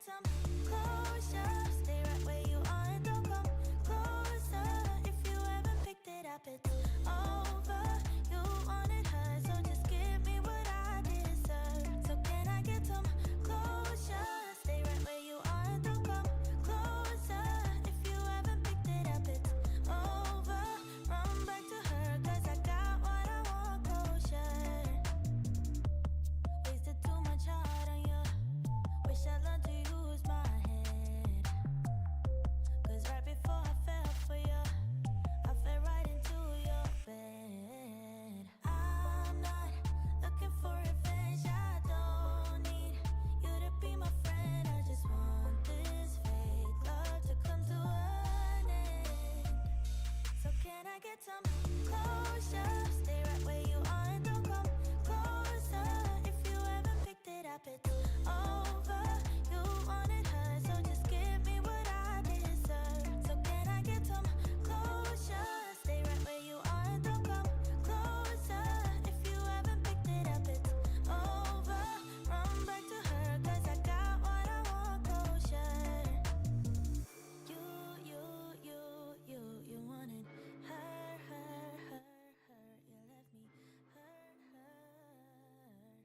some closure, stay right where you are and don't come closer. If you haven't picked it up, it's over. You wanted her, so just give me what I deserve. So can I get some closure? Stay right where you are and don't come closer. If you haven't picked it up, it's over. Run back to her, 'cause I got what I want, closure. Wasted too much heart on you. Wish I learned to use my head. 'Cause right before I fell for you, I fell right into your bed. I'm not looking for revenge. I don't need you to be my friend. I just want this fake love to come to an end. So can I get some closure? Stay right where you are and don't come closer. If you haven't picked it up, it's over. You wanted her, so just give me what I deserve. So can I get some closure? Stay right where you are and don't come closer. If you haven't picked it up, it's over. Run back to her, 'cause I got what I want, closure. You wanted her. You left me hurt.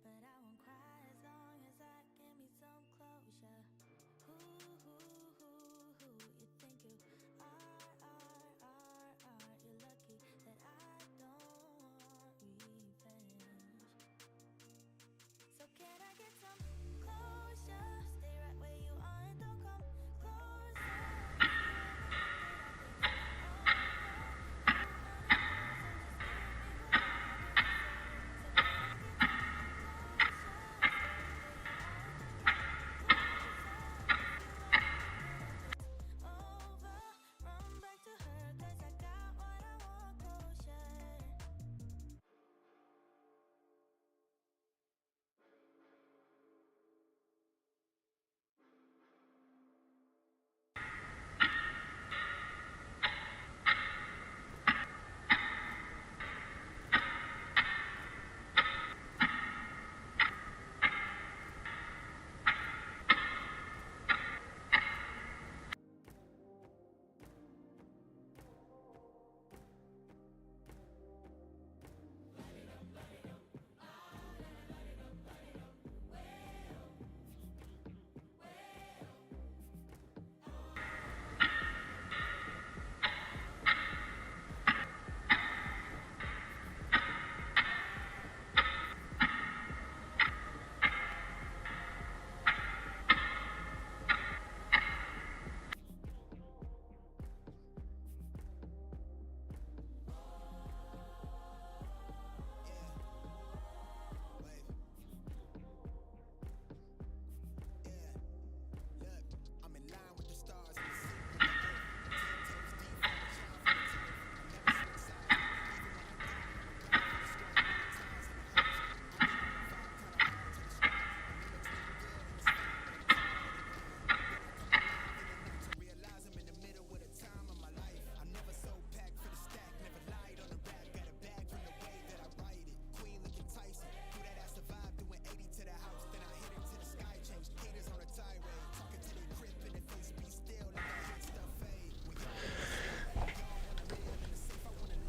But I won't cry as long as I give me some closure. Who you think you are. You're lucky that I don't want revenge. So can I get some closure? Stay right where you are and don't come closer. Over, run back to her, 'cause I got what I want, closure.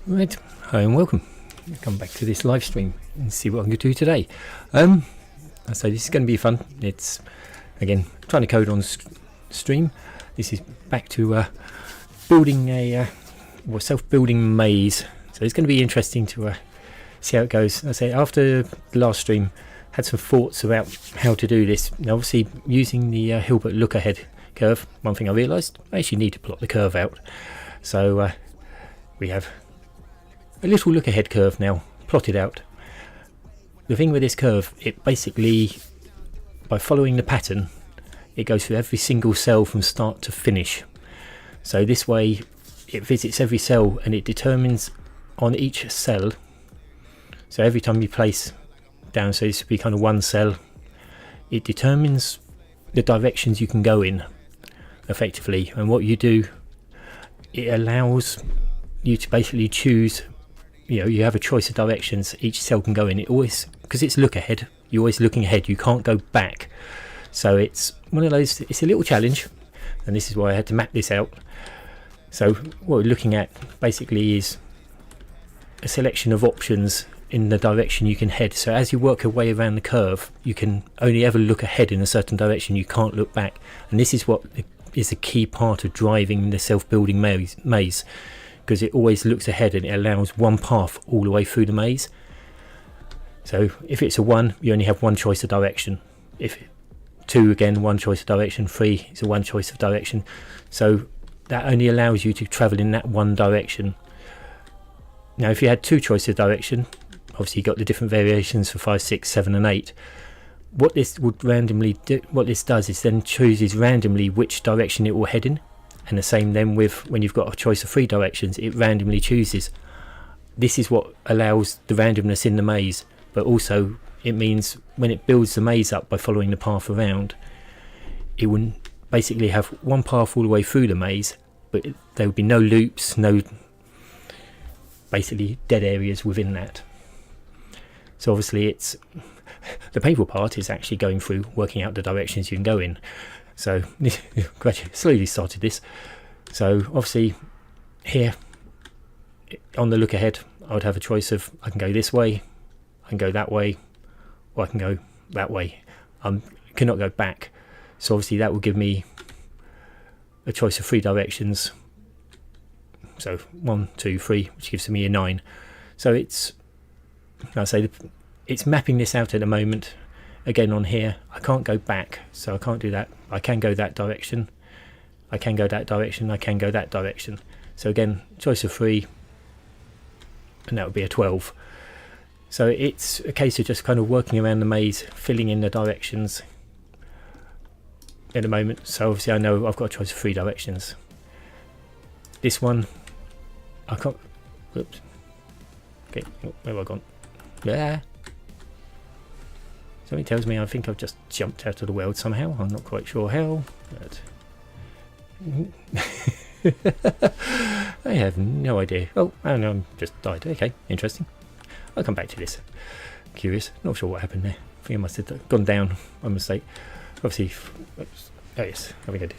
Right, hi and welcome. Come back to this live stream and see what I'm going to do today. So this is going to be fun. It's again trying to code on stream. This is back to building a self-building maze. So it's going to be interesting to see how it goes. I say after the last stream, had some thoughts about how to do this. Now, obviously, using the Hilbert look-ahead curve. One thing I realised, I actually need to plot the curve out. So we have a little look-ahead curve now plotted out. The thing with this curve, it basically, by following the pattern, it goes through every single cell from start to finish. So this way, it visits every cell and it determines on each cell. So every time you place down, so this would be kind of one cell, it determines the directions you can go in effectively. And what you do, it allows you to basically choose, you have a choice of directions each cell can go in. It always, because it's look ahead, you're always looking ahead, you can't go back. So it's one of those, it's a little challenge, and this is why I had to map this out. So what we're looking at basically is a selection of options in the direction you can head. So as you work your way around the curve, you can only ever look ahead in a certain direction, you can't look back. And this is what is a key part of driving the self-building maze, because it always looks ahead and it allows one path all the way through the maze. So if it's a 1, you only have one choice of direction. If 2, again, one choice of direction. 3 is a one choice of direction. So that only allows you to travel in that one direction. Now if you had 2 choices of direction, obviously you got the different variations for 5, 6, 7 and 8. What this would randomly do, what this does is then chooses randomly which direction it will head in, and the same then with when you've got a choice of 3 directions, it randomly chooses. This is what allows the randomness in the maze, but also it means when it builds the maze up by following the path around, it would basically have one path all the way through the maze, but there would be no loops, no basically dead areas within that. So obviously it's the painful part is actually going through working out the directions you can go in. So gradually slowly started this. So obviously here on the look ahead, I would have a choice of I can go this way, I can go that way, or I can go that way. I cannot go back. So obviously that will give me a choice of 3 directions. So 1, 2, 3, which gives me a 9. So it's, I say, it's mapping this out at the moment. Again on here, I can't go back, so I can't do that. I can go that direction, I can go that direction, I can go that direction. So again, choice of 3, and that would be a 12. So it's a case of just kind of working around the maze, filling in the directions at the moment. So obviously I know I've got a choice of 3 directions. This one, I can't, whoops, okay, where have I gone? Yeah. Something tells me I think I've just jumped out of the world somehow. I'm not quite sure how, but I have no idea. Oh, and I'm just died. Okay, interesting. I'll come back to this. Curious. Not sure what happened there. I think I must have gone down by mistake. Obviously, oops. Oh yes, I think I did.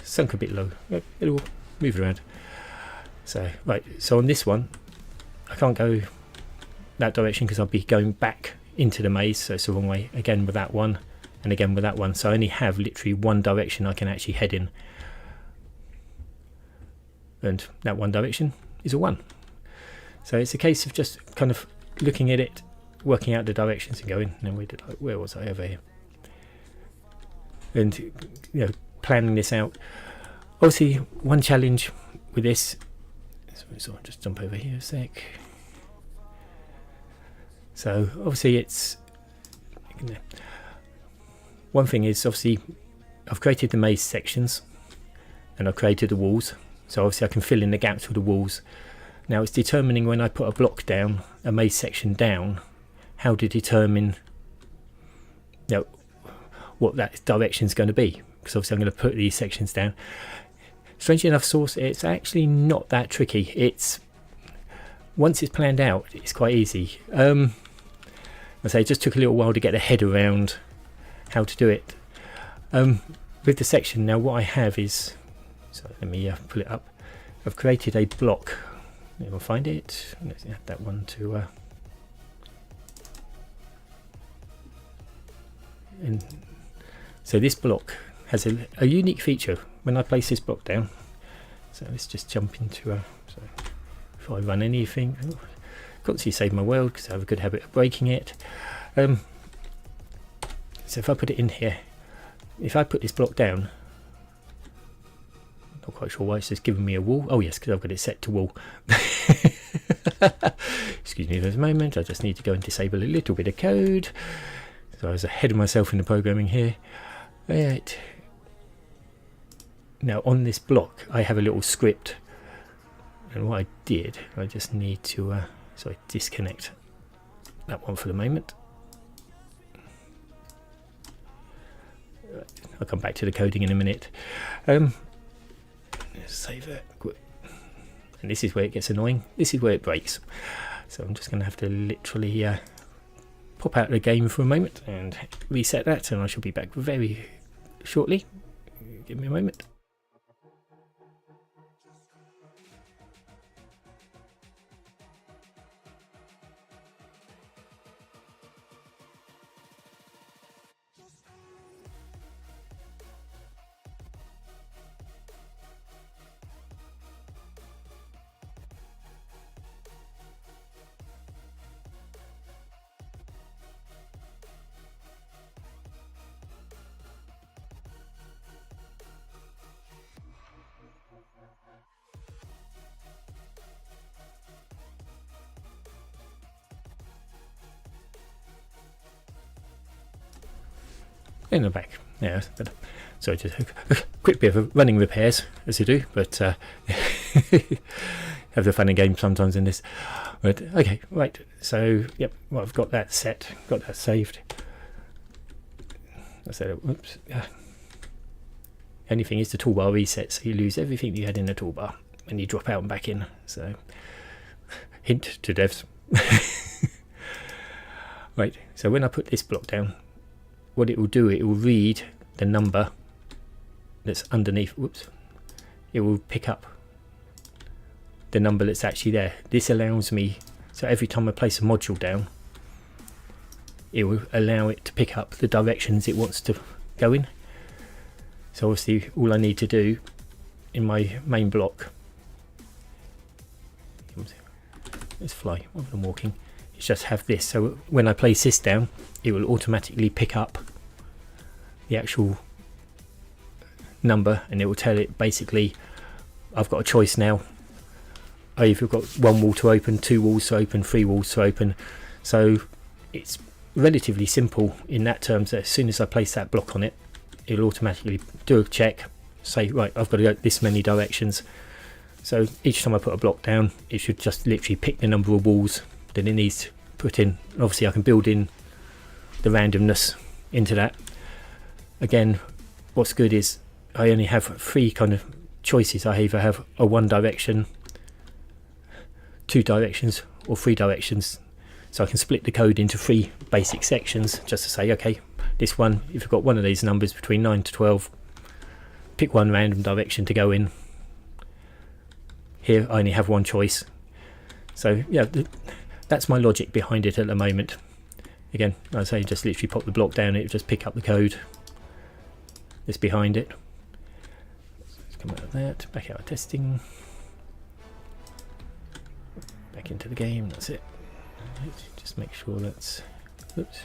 Sunk a bit low. It'll move around. So, right, so on this one, I can't go that direction because I'll be going back into the maze, so it's the wrong way. Again with that one, and again with that one. So I only have literally one direction I can actually head in. And that one direction is a 1. So it's a case of just kind of looking at it, working out the directions and going, now where was I over here? And you know, planning this out. Obviously one challenge with this, so I'll just jump over here a sec. So obviously it's, one thing is obviously I've created the maze sections and I've created the walls, so obviously I can fill in the gaps with the walls. Now it's determining when I put a block down, a maze section down, how to determine, you know, what that direction is going to be, because obviously I'm going to put these sections down. Strangely enough, source, it's actually not that tricky. It's once it's planned out, it's quite easy. I say it just took a little while to get the head around how to do it. With the section now, what I have is, so let me pull it up. I've created a block. We'll find it. Let's add that one to. And so this block has a unique feature when I place this block down. So let's just jump into so if I run anything, constantly save my world because I have a good habit of breaking it. So if I put it in here, if I put this block down, not quite sure why it's just giving me a wall. Oh yes, because I've got it set to wall. Excuse me for a moment, I just need to go and disable a little bit of code. So I was ahead of myself in the programming here. Right. Now on this block I have a little script, and what I did, I just need to disconnect that one for the moment. I'll come back to the coding in a minute. Let's save that. And this is where it gets annoying. This is where it breaks. So I'm just going to have to literally pop out of the game for a moment and reset that, and I shall be back very shortly. Give me a moment. In the back, yeah. But so just a quick bit of running repairs as you do, but have the fun and game sometimes in this. But okay, right. So yep, well, I've got that set, got that saved. I said, whoops. Only thing is the toolbar resets, so you lose everything you had in the toolbar when you drop out and back in. So hint to devs. Right. So when I put this block down, what it will do, it will read the number that's underneath. Whoops. It will pick up the number that's actually there. This allows me, so every time I place a module down, it will allow it to pick up the directions it wants to go in. So obviously all I need to do in my main block, let's fly rather than walking, is just have this. So when I place this down, it will automatically pick up the actual number, and it will tell it basically I've got a choice now. I've either got one wall to open, two walls to open, three walls to open. So it's relatively simple in that terms, that as soon as I place that block on it, it'll automatically do a check, say right, I've got to go this many directions. So each time I put a block down, it should just literally pick the number of walls that it needs to put in. Obviously I can build in the randomness into that. Again, what's good is I only have three kind of choices. I either have a one direction, two directions, or three directions. So I can split the code into three basic sections just to say, okay, this one, if you've got one of these numbers between 9 to 12, pick one random direction to go in. Here I only have one choice. So yeah, that's my logic behind it at the moment. Again, I say just literally pop the block down, it will just pick up the code that's behind it. Let's come out of that, back out of testing, back into the game, that's it. Just make sure that's, oops,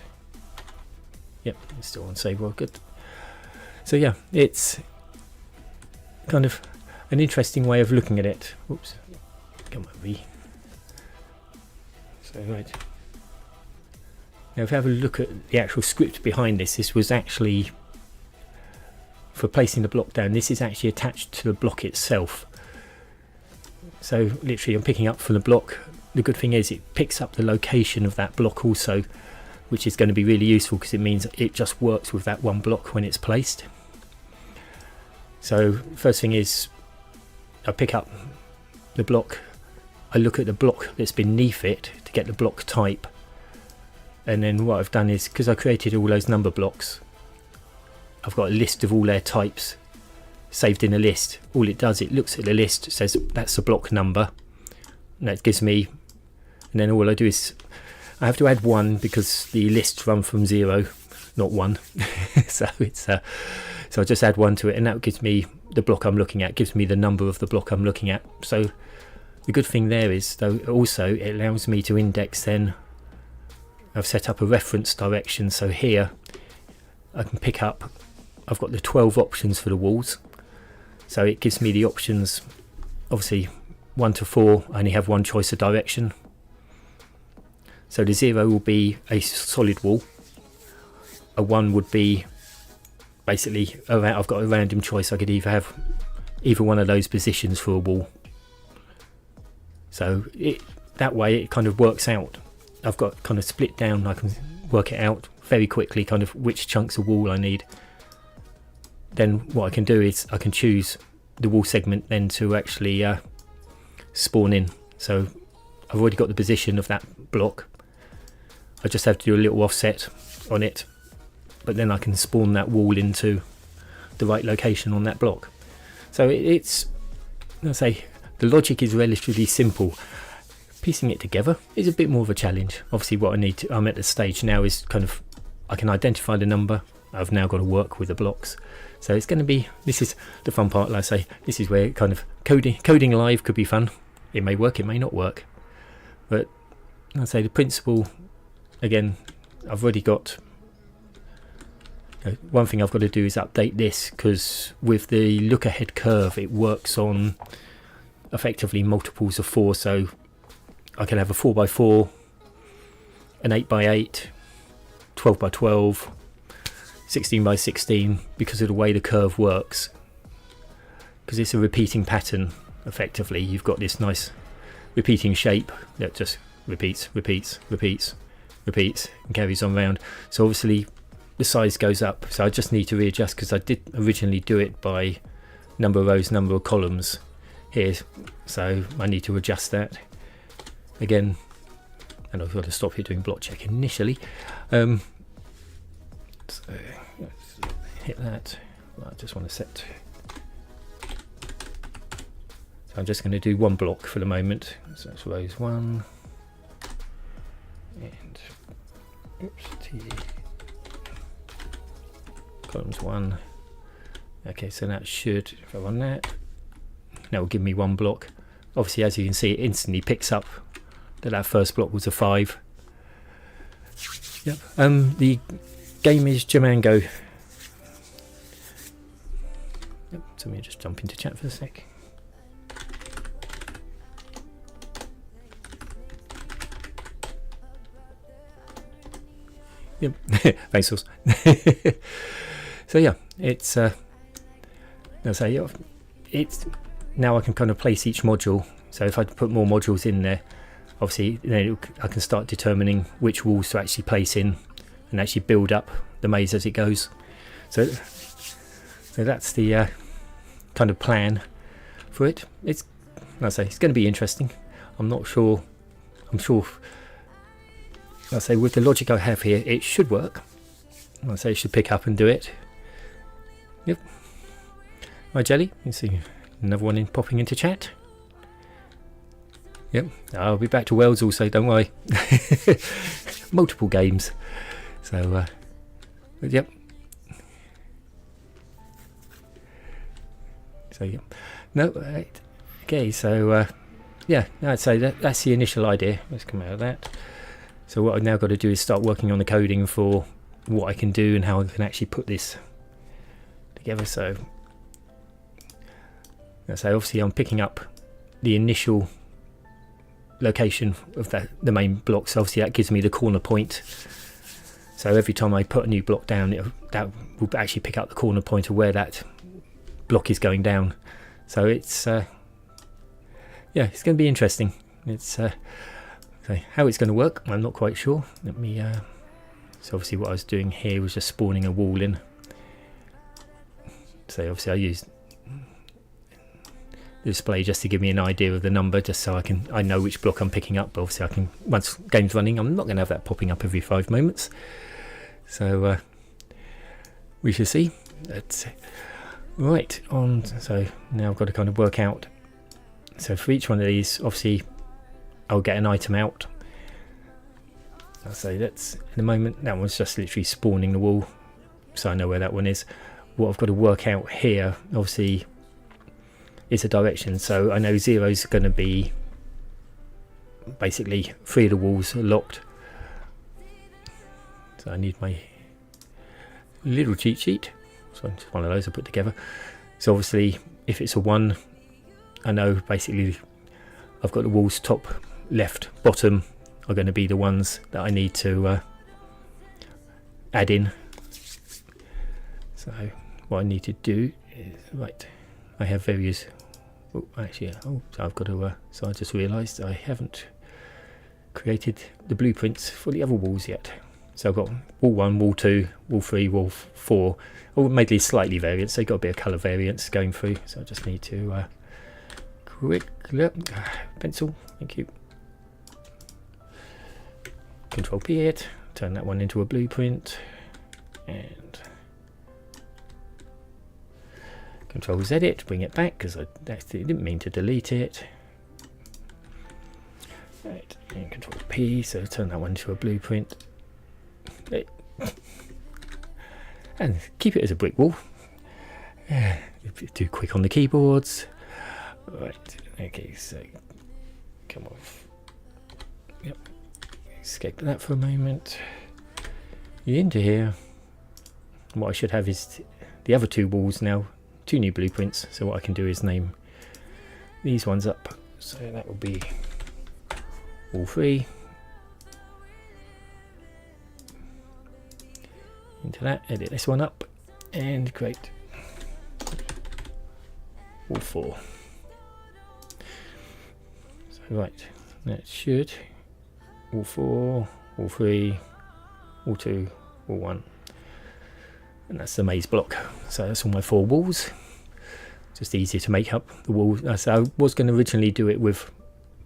yep, it's still on save world, good. So yeah, it's kind of an interesting way of looking at it. Oops, come on, V. So right, now if we have a look at the actual script behind this, this was actually for placing the block down. This is actually attached to the block itself. So literally I'm picking up from the block. The good thing is it picks up the location of that block also, which is going to be really useful because it means it just works with that one block when it's placed. So first thing is I pick up the block, I look at the block that's beneath it to get the block type, and then what I've done is, because I created all those number blocks, I've got a list of all their types saved in a list. All it does, it looks at the list, says that's a block number, and that gives me, and then all I do is I have to add one because the lists run from 0, not 1. So it's so I just add 1 to it, and that gives me the block I'm looking at, gives me the number of the block I'm looking at. So the good thing there is, though, also it allows me to index. Then I've set up a reference direction, so here I can pick up, I've got the 12 options for the walls, so it gives me the options. Obviously 1 to 4 I only have one choice of direction, so the 0 will be a solid wall, a 1 would be basically I've got a random choice. I could either have either one of those positions for a wall, so that way it kind of works out. I've got kind of split down, I can work it out very quickly kind of which chunks of wall I need. Then what I can do is I can choose the wall segment then to actually spawn in. So I've already got the position of that block. I just have to do a little offset on it, but then I can spawn that wall into the right location on that block. So it's, I say, the logic is relatively simple. Piecing it together is a bit more of a challenge. Obviously what I'm at the stage now is kind of, I can identify the number, I've now got to work with the blocks. So it's going to be, this is the fun part, like I say, this is where kind of coding live could be fun. It may work, it may not work. But I say the principle, again, I've already got, one thing I've got to do is update this, because with the look ahead curve it works on effectively multiples of 4, so I can have a 4x4, an 8x8, 12x12, 16x16, because of the way the curve works, because it's a repeating pattern. Effectively you've got this nice repeating shape that just repeats and carries on round. So obviously the size goes up, so I just need to readjust, because I did originally do it by number of rows, number of columns here, so I need to adjust that again. And I've got to stop here doing block check initially. So let's hit that. I just want to set, so I'm just going to do one block for the moment. So that's rows 1 and columns 1. Okay, so that should, if I run that will give me one block. Obviously, as you can see, it instantly picks up that first block was a 5. Yep. The game is Jamango. Yep. So let me just jump into chat for a sec. Yep. Thanks, Sauce. So yeah, it's it's now I can kind of place each module. So if I put more modules in there, obviously then I can start determining which walls to actually place in and actually build up the maze as it goes. So that's the kind of plan for it. It's, like I say, it's going to be interesting. I'm not sure. I'm sure. Like I say, with the logic I have here, it should work. Like I say, it should pick up and do it. Yep. Right, Jelly. You see another one popping into chat. Yep. I'll be back to Wales also. Don't worry. Multiple games. So, but yep. So yeah. No. Right. Okay. So yeah. I'd say that's the initial idea. Let's come out of that. So what I've now got to do is start working on the coding for what I can do and how I can actually put this together. So obviously I'm picking up the initial location of the main block, so obviously that gives me the corner point. So every time I put a new block down, that will actually pick up the corner point of where that block is going down. So it's yeah, it's going to be interesting. It's so how it's going to work, I'm not quite sure. Let me so obviously what I was doing here was just spawning a wall in. So obviously I used the display just to give me an idea of the number, just so I know which block I'm picking up. But obviously I can, once game's running, I'm not going to have that popping up every 5 moments. So we shall see. That's right on. So now I've got to kind of work out. So for each one of these, obviously I'll get an item out. I'll say that's, in the moment, that one's just literally spawning the wall, so I know where that one is. What I've got to work out here, obviously, is a direction. So I know 0 is going to be basically 3 of the walls are locked. So I need my little cheat sheet. So just one of those I put together. So obviously, if it's a 1, I know basically I've got the walls top, left, bottom are going to be the ones that I need to add in. So what I need to do is, right, I have various, oh actually, oh, so I've got to, so I just realised I haven't created the blueprints for the other walls yet. So I've got wall 1, wall 2, wall 3, wall 4, all made these slightly variants, so you've got a bit of colour variance going through. So I just need to quick look, pencil, thank you. Control P it, turn that one into a blueprint, and Control Z it, bring it back because I didn't mean to delete it. Right, and Control P, so turn that one into a blueprint. And keep it as a brick wall. Too quick on the keyboards. Right, okay, so come off. Yep, escape that for a moment. Into here. What I should have is the other two walls now, two new blueprints. So what I can do is name these ones up. So that will be wall 3. Into that, edit this one up, and create wall 4. So right, that should wall 4, wall 3, wall 2, wall 1, and that's the maze block. So that's all my 4 walls. Just easier to make up the walls. So I was going to originally do it with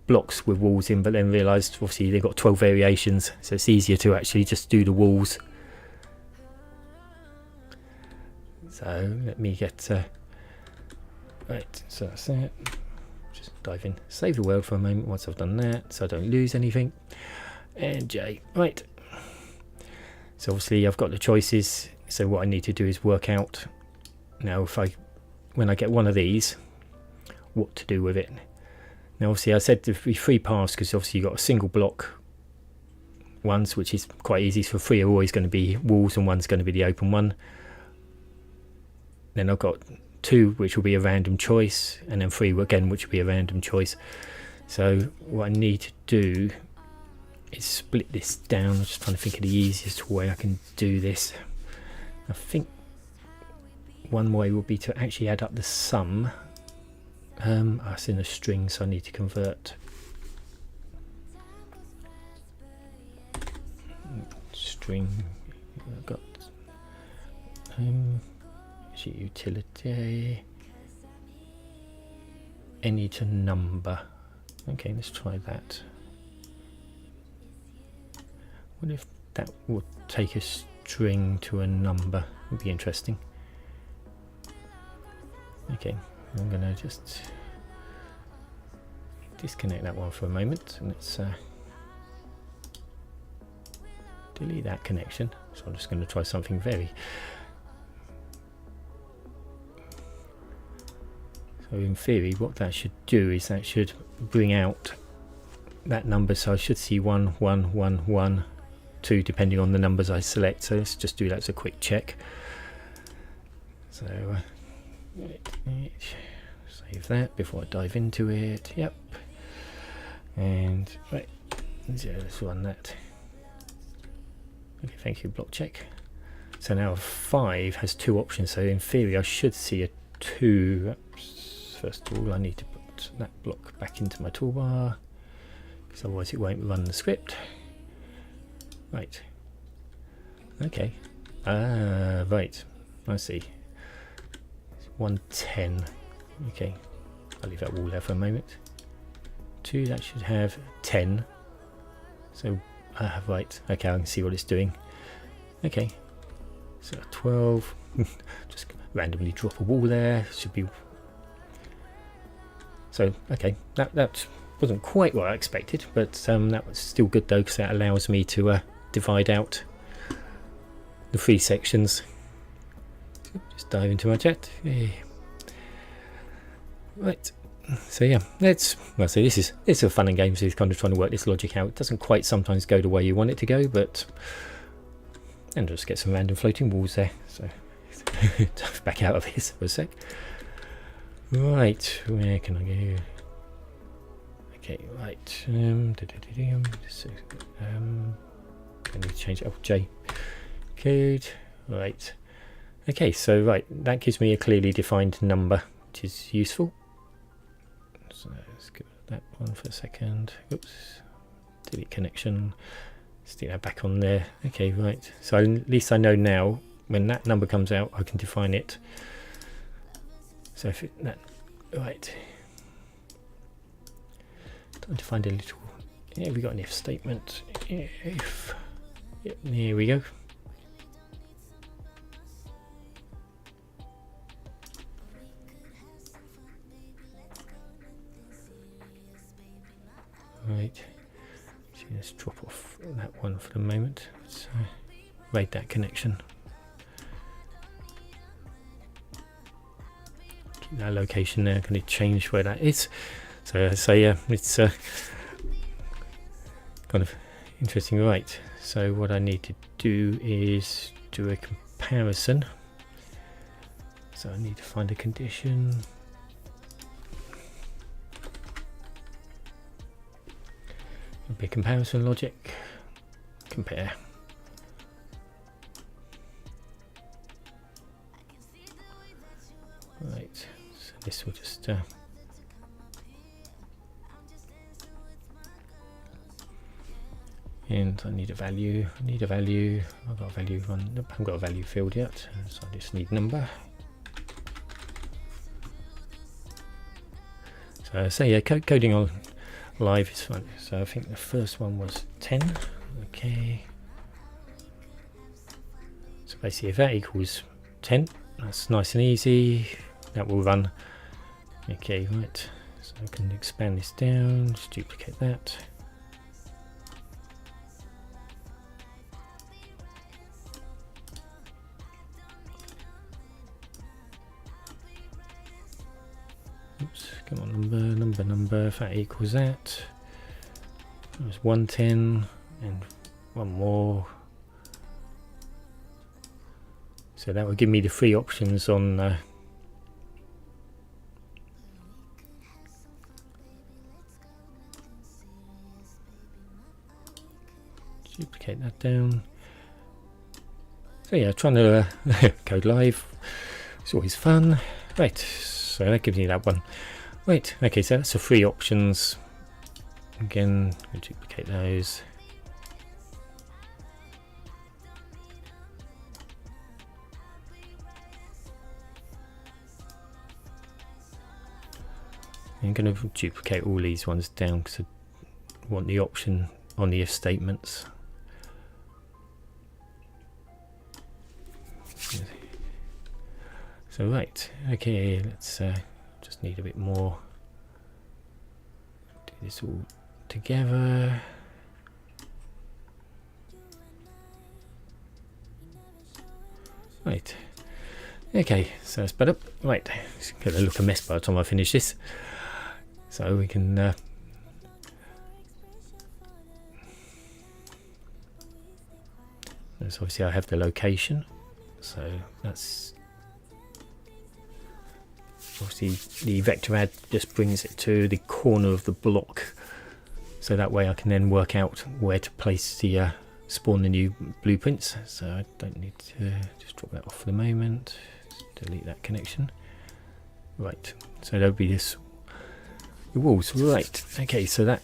blocks with walls in, but then realised obviously they've got 12 variations, so it's easier to actually just do the walls. So let me get right, so that's it. Just dive in, save the world for a moment once I've done that, so I don't lose anything. And J, right. So obviously I've got the choices. So what I need to do is work out now when I get one of these, what to do with it. Now obviously I said there'd be 3 paths because obviously you've got a single block ones, which is quite easy. So 3 are always going to be walls and 1's going to be the open one. Then I've got 2 which will be a random choice, and then 3 again which will be a random choice. So what I need to do is split this down. I'm just trying to think of the easiest way I can do this. I think one way would be to actually add up the sum. It's in a string, so I need to convert string. I've got utility any to number. Okay, let's try that. What if that would take a string to a number? Would be interesting. Okay, I'm gonna just disconnect that one for a moment, and let's delete that connection. So I'm just going to try something very. So in theory, what that should do is that should bring out that number. So I should see 1, 1, 1, 1, 2, depending on the numbers I select. So let's just do that as a quick check. So save that before I dive into it. Yep. And right, so let's run that. Okay, thank you, block check. So now 5 has 2 options. So in theory, I should see a 2. First of all, I need to put that block back into my toolbar, because otherwise it won't run the script. Right. Okay. Right. I see. 110. Okay. I'll leave that wall there for a moment. 2, that should have 10. So, right. Okay, I can see what it's doing. Okay. So 12. Just randomly drop a wall there. Should be. So, okay. That wasn't quite what I expected, but that was still good though, because that allows me to divide out the 3 sections. Just dive into my chat. Right. So yeah, it's a fun and games. It's kind of trying to work this logic out. It doesn't quite sometimes go the way you want it to go, but and just get some random floating walls there. So back out of this for a sec. Right, where can I go? Okay, right. I need to change it. Oh, J. Code. Right. Okay, so right, that gives me a clearly defined number, which is useful. So let's go to that one for a second. Oops. Delete connection. Stick that back on there. Okay, right. So at least I know now when that number comes out, I can define it. So if that right. Trying to find a little. Yeah, we got an if statement. if, yep, there we go. Right, so let's drop off that one for the moment. Let's raid that connection. Keep that location there. Can it change where that is? So yeah, it's kind of interesting. Right, so what I need to do is do a comparison. So I need to find a condition. It'll be comparison logic. Compare. Right, so this will just and I need a value. I've got a value one. Nope, I haven't got a value field yet, so I just need number. So yeah, coding on live is fun. So I think the first one was 10. Okay. So basically, if that equals 10, that's nice and easy. That will run. Okay, right. So I can expand this down. Just duplicate that. Oops, come on, number, if that equals that. There's 110 and one more. So that will give me the three options on duplicate that down. So yeah, trying to code live, it's always fun. Right, so that gives me that one. Right, okay, so that's the three options. Again, we'll duplicate those. I'm going to duplicate all these ones down because I want the option on the if statements. So right, okay, let's just need a bit more. Do this all together. Right, okay, so it's better. Right, it's going to look a mess by the time I finish this. So we can so obviously I have the location, so that's obviously the vector add just brings it to the corner of the block, so that way I can then work out where to place the spawn the new blueprints. So I don't need to just drop that off for the moment. Just delete that connection. Right, so there'll be this the walls. Right, okay, so that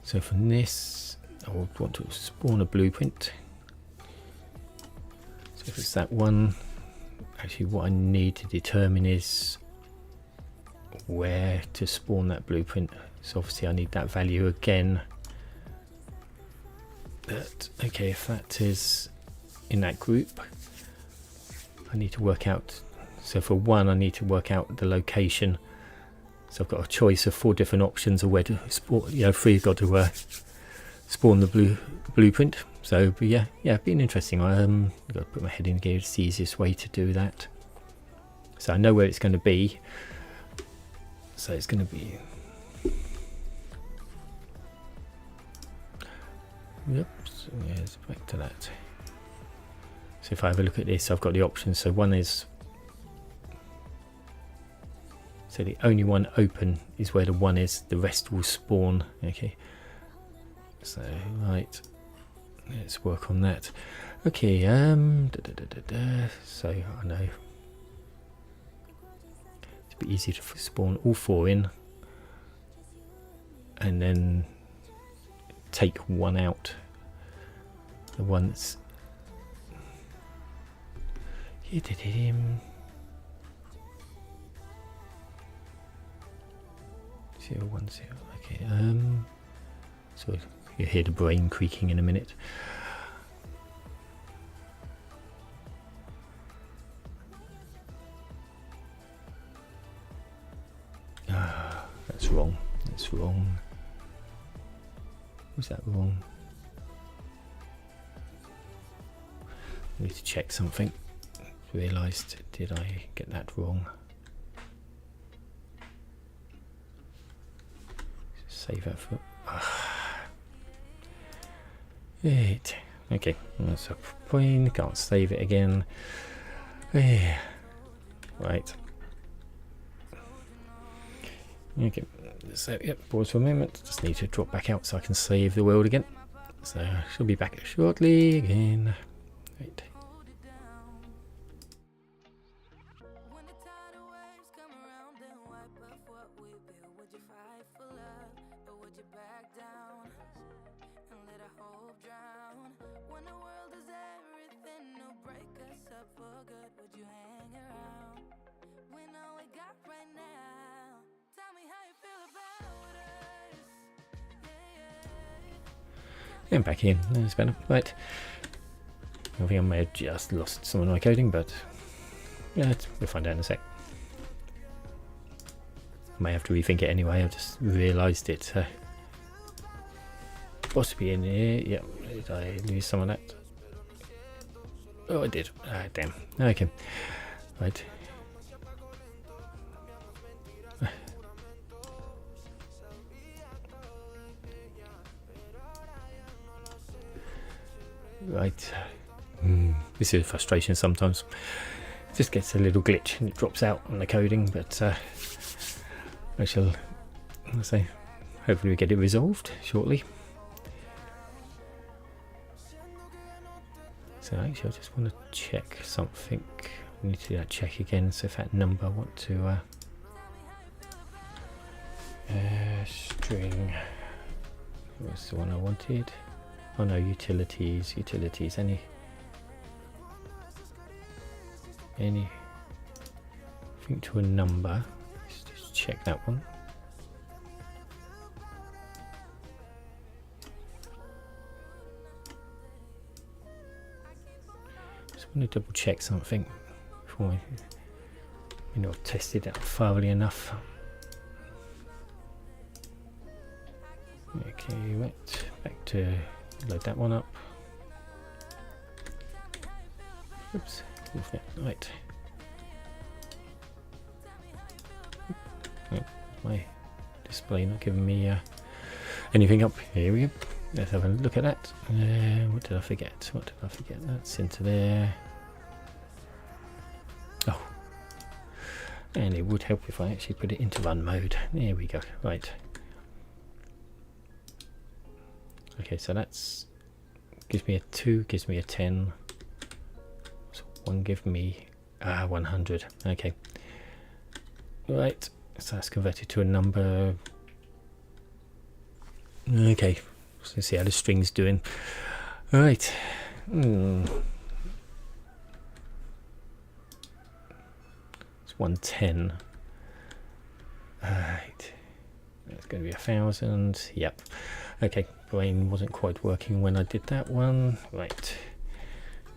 so from this I will want to spawn a blueprint. So if it's that one, actually what I need to determine is where to spawn that blueprint. So obviously I need that value again. But okay, if that is in that group, I need to work out, so for one I need to work out the location. So I've got a choice of 4 different options of where to spawn, you know, 3 got to spawn the blueprint. So but yeah, been interesting. I've got to put my head in gear. It's the easiest way to do that. So I know where it's going to be. So it's going to be, yep, so yeah, it's back to that. So if I have a look at this, I've got the options. So one is, so the only one open is where the one is, the rest will spawn. Okay, so right, let's work on that. Okay, so I know it's a bit easier to spawn all 4 in and then take one out, the one that's 010. Okay. So you hear the brain creaking in a minute. That's wrong. That's wrong. Was that wrong? I need to check something. Realised, did I get that wrong? Save that for. Right. Okay, that's a point. Can't save it again. Right. Okay, so yep, pause for a moment. Just need to drop back out so I can save the world again. So she'll be back shortly again. Right. And back in. That's better. Right. I think I may have just lost some of my coding, but yeah, we'll find out in a sec. May have to rethink it anyway. I just realised it. Possibly in here. Yeah. Did I lose some of that? Oh, I did. Ah, damn. Okay. Right. Right. This is a frustration sometimes. It just gets a little glitch and it drops out on the coding, but I shall, let's say, hopefully we get it resolved shortly. So actually I just want to check something. I need to do that check again. So if that number I want to string was the one I wanted. Oh no, utilities, anything to a number. Let's just check that one. Just want to double check something before I've tested it thoroughly enough. Okay, right, back to load that one up. Oops, right. Oh, my display not giving me anything up. Here we go. Let's have a look at that. What did I forget? That's into there. Oh, and it would help if I actually put it into run mode. There we go. Right. Okay, so that's gives me a 2, gives me a 10. So 1 give me 100. Okay. Right. So that's converted to a number. Okay. So let's see how the string's doing. All right. It's 110. Right. It's going to be 1,000. Yep. Okay. Brain wasn't quite working when I did that one. Right.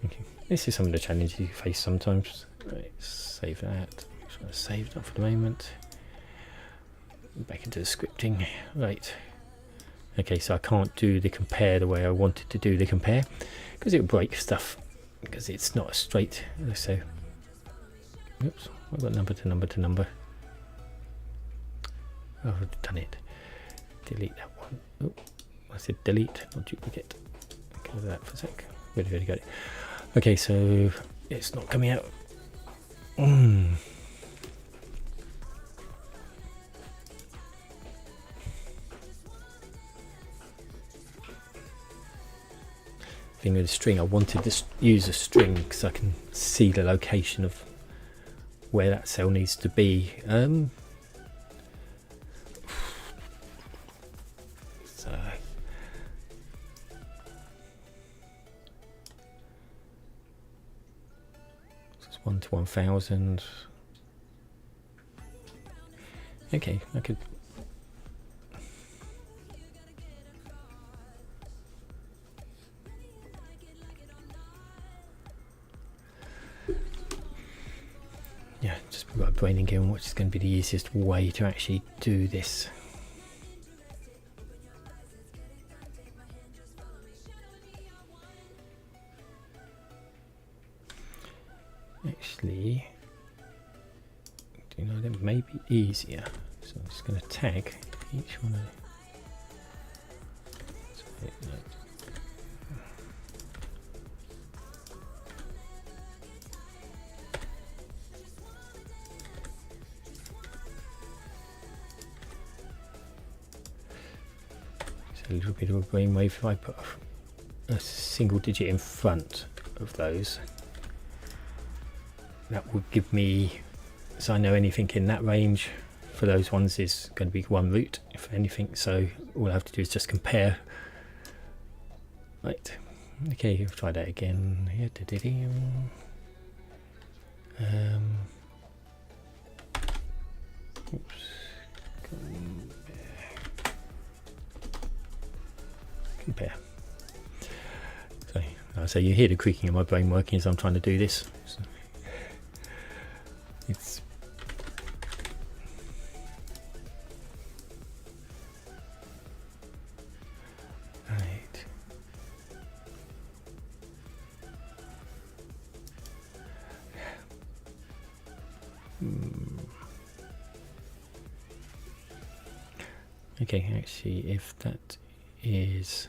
Okay. This is some of the challenges you face sometimes. Right. Save that. Make sure I saved that for the moment. Back into the scripting. Right. Okay, so I can't do the compare the way I wanted to do the compare because it will break stuff because it's not a straight. So, oops, I've got number to number to number. Oh, I've done it. Delete that one. Oh, I said delete, not duplicate. Cover that for a sec. Really got it. Okay, so it's not coming out. Thing with the string, I wanted to use a string because I can see the location of where that cell needs to be. So it's 1 to 1,000. Okay, I could just got a brain again which is going to be the easiest way to actually do this. Actually, do you know, that may be easier. So I'm just going to tag each one of a little bit of a brainwave if I put a single digit in front of those. That would give me, so I know anything in that range for those ones is going to be one root, if anything, so all I have to do is just compare. Right, okay, we'll try that again. Oops. Compare. So you hear the creaking of my brain working as I'm trying to do this. So it's right. Okay, actually, if that is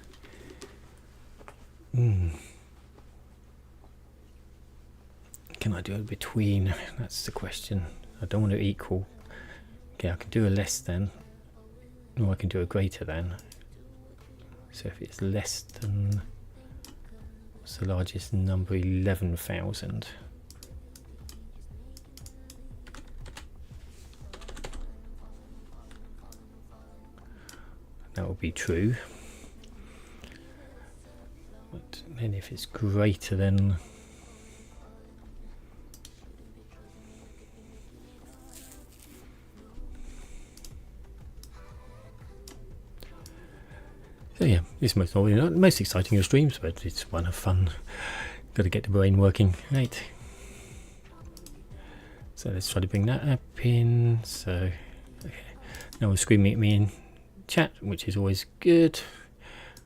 can I do it between? That's the question. I don't want to equal. Okay, I can do a less than, or I can do a greater than. So if it's less than, what's the largest number? 11,000. That will be true. But then if it's greater than, so yeah, it's most not the most exciting of streams, but it's one of fun. Got to get the brain working. Right. So let's try to bring that up in. So okay. No one's screaming at me in chat, which is always good.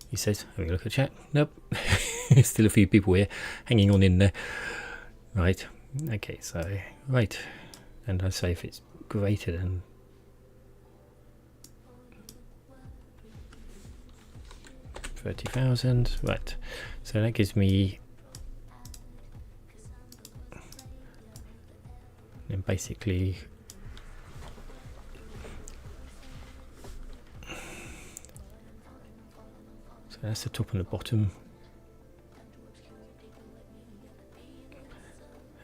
He says, having a look at chat. Nope. Still a few people here hanging on in there. Right. Okay, so right. And I say if it's greater than 30,000. Right. So that gives me, and basically so that's the top and the bottom.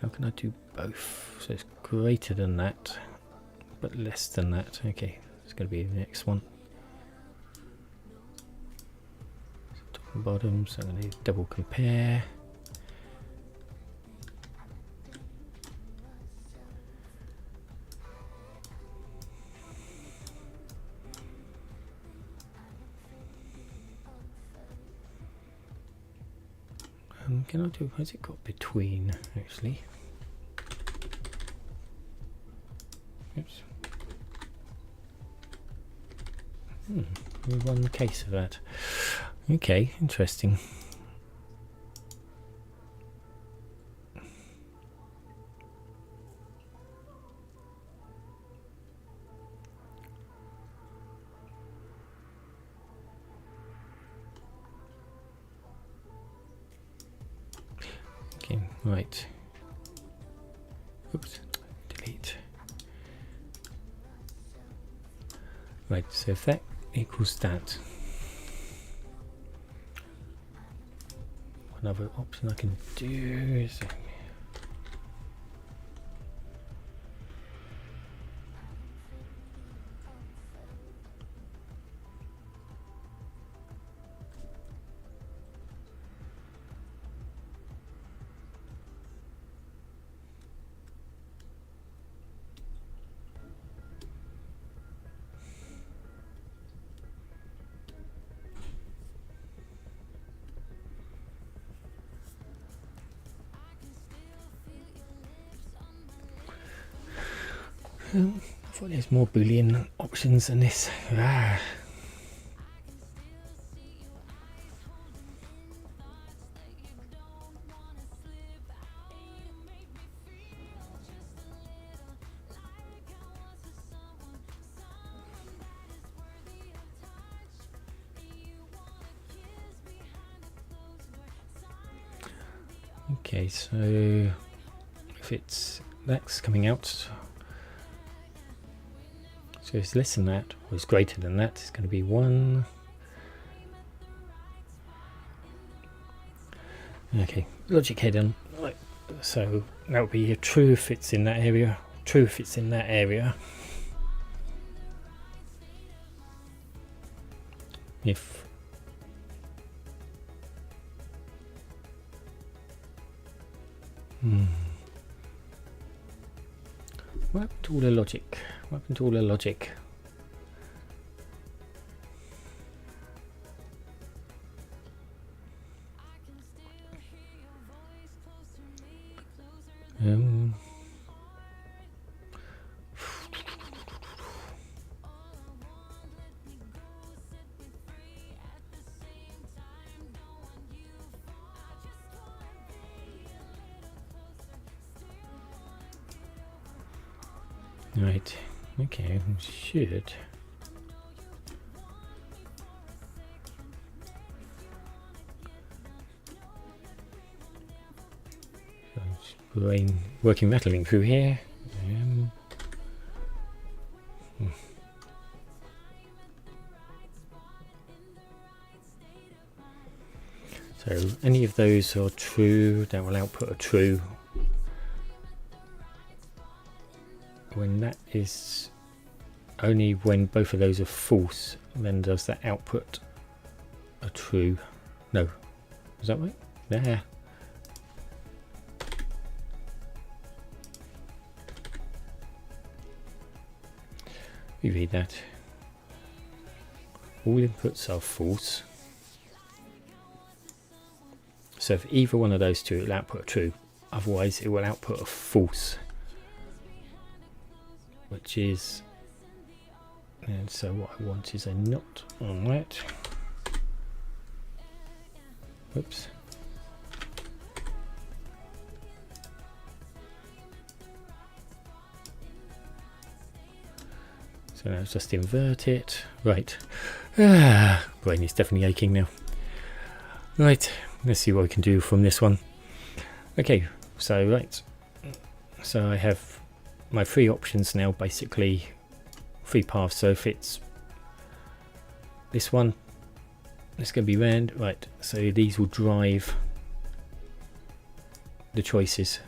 How can I do both? So it's greater than that, but less than that. Okay, it's going to be the next one. So top and bottom, so I'm going to double compare. Can I do, has it got between actually? Oops. One case of that. Okay, interesting. Right. Oops. Delete. Right, so if that equals that, another option I can do is I thought there's more Boolean options than this. Okay, so if that's coming out, so it's less than that, or it's greater than that, it's going to be 1. Okay, logic head on. Right, so that would be a true if it's in that area, true if it's in that area. If what happened to all the logic? What happened to all the logic? Right, okay, should. Working metal link through here. So any of those are true, that will output a true. When that is only when both of those are false, then does that output a true? No, is that right? There. We read that. All inputs are false. So if either one of those two, it will output a true. Otherwise, it will output a false. Which is, and so what I want is a not on that. Whoops. So now let's just invert it. Right. Brain is definitely aching now. Right. Let's see what we can do from this one. Okay. So, right. So I have my 3 options now, basically 3 paths. So if it's this one, it's going to be round. Right. So these will drive the choices.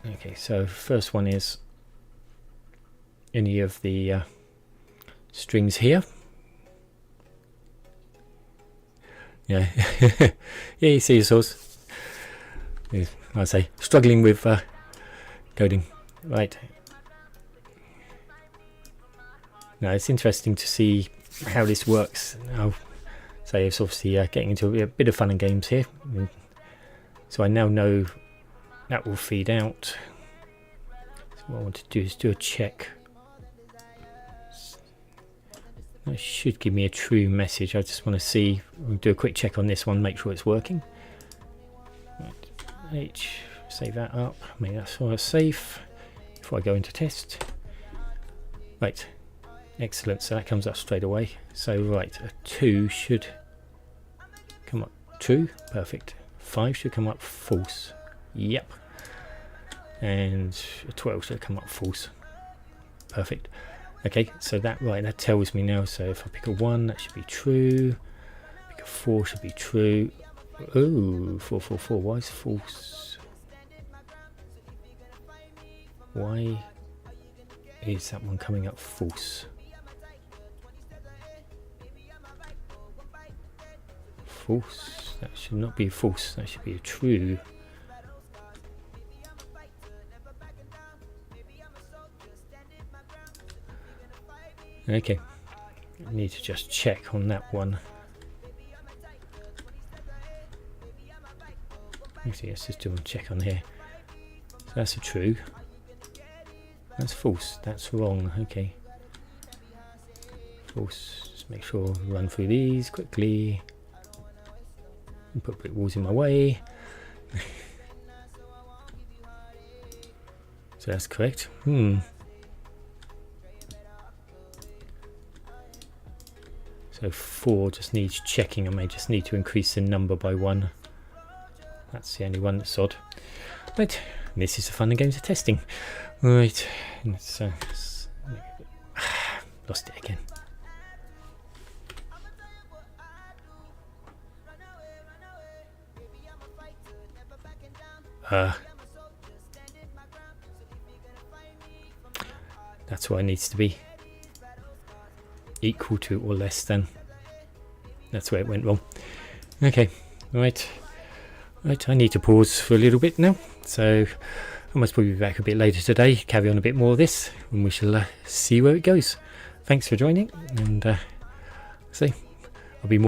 Okay. So first one is any of the strings here. Yeah, yeah, you see yourselves. I say struggling with coding, right? Now it's interesting to see how this works. I'll say it's obviously getting into a bit of fun and games here. So I now know that will feed out. So what I want to do is do a check. That should give me a true message. I just want to see, we'll do a quick check on this one, make sure it's working. Right. H, save that up, make that sort of safe before I go into test. Right, excellent, so that comes up straight away. So right, a 2 should come up true, perfect. 5 should come up false, yep. And a 12 should come up false, perfect. Okay, so that tells me now. So if I pick a 1, that should be true. Pick a 4 should be true. Oh, 4, 4, 4. Why is false? Why is that one coming up false? False. That should not be false. That should be a true. Okay, I need to just check on that one. Actually, let's just do a check on here. So that's a true. That's false. That's wrong. Okay. False. Just make sure I run through these quickly. And put brick walls in my way. So that's correct. So 4 just needs checking. I may just need to increase the number by 1. That's the only one that's odd. Right, this is the fun and games of testing. Right, so lost it again. That's what it needs to be. Equal to or less than. That's where it went wrong. Okay, right, I need to pause for a little bit now, so I must probably be back a bit later today, carry on a bit more of this, and we shall see where it goes. Thanks for joining, and see, I'll be more